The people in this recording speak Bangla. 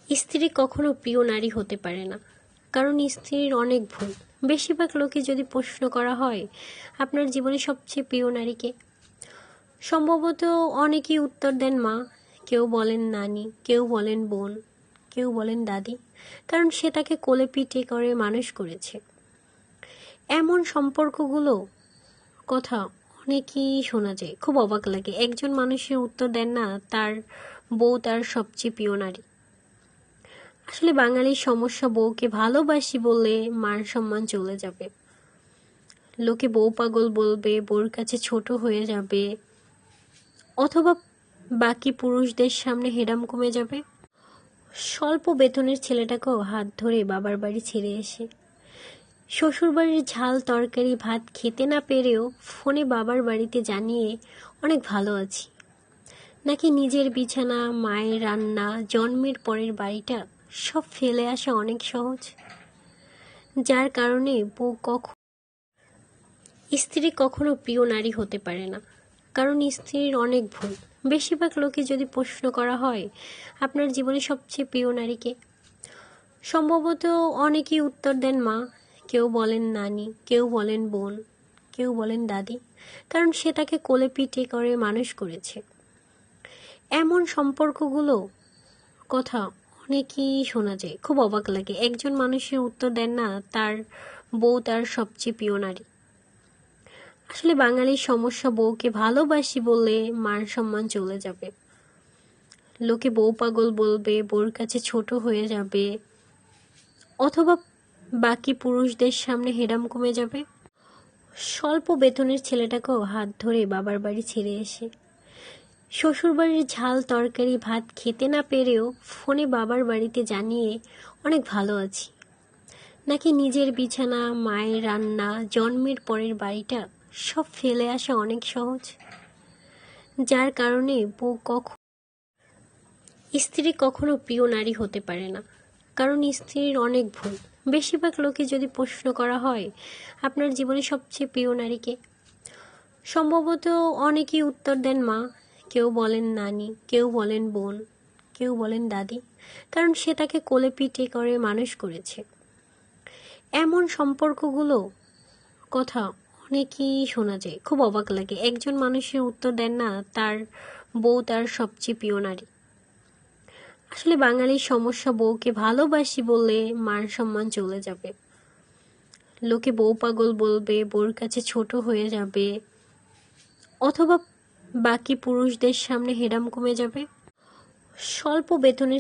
স্ত্রী কখনো প্রিয় নারী হতে পারে না, কারণ স্ত্রীর অনেক ভুল। বেশিরভাগ লোকে যদি প্রশ্ন করা হয় আপনার জীবনে সবচেয়ে প্রিয় নারীকে, সম্ভবত অনেকেই উত্তর দেন মা, কেউ বলেন নানি, কেউ বলেন বোন, কেউ বলেন দাদি, কারণ সে তাকে কোলে পিঠে করে মানুষ করেছে। এমন সম্পর্কগুলো কথা অনেকই শোনা যায়, খুব অবাক লাগে। একজন মানুষের উত্তর দেন না তার বউ তার সবচেয়ে প্রিয় নারী। আসলে বাঙালির সমস্যা, বউকে ভালোবাসি বললে মান সম্মান চলে যাবে, লোকে বউ পাগল বলবে, বউর কাছে ছোট হয়ে যাবে, অথবা বাকি পুরুষদের সামনে হেডাম কমে যাবে। স্বল্প বেতনের ছেলেটাকেও হাত ধরে বাবার বাড়ি ছেড়ে এসে শ্বশুরবাড়ির ঝাল তরকারি ভাত খেতে না পেরেও ফোনে বাবার বাড়িতে জানিয়ে অনেক ভালো আছি, নাকি নিজের বিছানা, মায়ের রান্না, জন্মের পরের বাড়িটা সব ফেলে আসা অনেক সহজ। যার কারণে স্ত্রী কখনো প্রিয় নারী হতে পারে না, কারণ স্ত্রীর অনেক ভুল। বেশিরভাগ লোকে যদি প্রশ্ন করা হয় আপনার জীবনে সবচেয়ে প্রিয় নারীকে, সম্ভবত অনেকেই উত্তর দেন মা, কেউ বলেন নানি, কেউ বলেন বোন, কেউ বলেন দাদি, কারণ সে তাকে কোলে পিঠে করে মানুষ করেছে। এমন সম্পর্কগুলো কথা অনেকই শোনা যায়, খুব অবাক লাগে। একজন মানুষের উত্তর দেন না তার বউ তার সবচেয়ে প্রিয় নারী। আসলে বাঙালির সমস্যা, বউকে ভালোবাসি বললে মান সম্মান চলে যাবে, লোকে বউ পাগল বলবে, বউর কাছে ছোট হয়ে যাবে, অথবা বাকি পুরুষদের সামনে হেডাম কমে যাবে। স্বল্প বেতনের ছেলেটাকেও হাত ধরে বাবার বাড়ি ছেড়ে এসে শ্বশুরবাড়ির ঝাল তরকারি ভাত খেতে না পেরেও ফোনে বাবার বাড়িতে জানিয়ে অনেক ভালো আছি, নাকি নিজের বিছানা, মায়ের রান্না, জন্মের পরের বাড়িটা সব ফেলে আসা অনেক সহজ। যার কারণে স্ত্রী কখনো প্রিয় নারী হতে পারে না, কারণ স্ত্রীর অনেক ভুল। বেশিরভাগ লোকে যদি প্রশ্ন করা হয় আপনার জীবনে সবচেয়ে প্রিয় নারীকে, সম্ভবত অনেকেই উত্তর দেন মা, কেউ বলেন নানি, কেউ বলেন বোন, কেউ বলেন দাদি, কারণ সে তাকে কোলে পিঠে করে মানুষ করেছে। এমন সম্পর্কগুলো কথা অনেকই শোনা যায়, খুব অবাক লাগে। একজন মানুষের উত্তর দেন না তার বউ তার সবচেয়ে প্রিয় নারী। আসলে বাঙালির সমস্যা, বউকে ভালোবাসি বললে মান সম্মান চলে যাবে, লোকে বউ পাগল বলবে, বউর কাছে ছোট হয়ে যাবে, অথবা বাকি পুরুষদের সামনে হেডাম কমে যাবে। স্বল্প বেতনের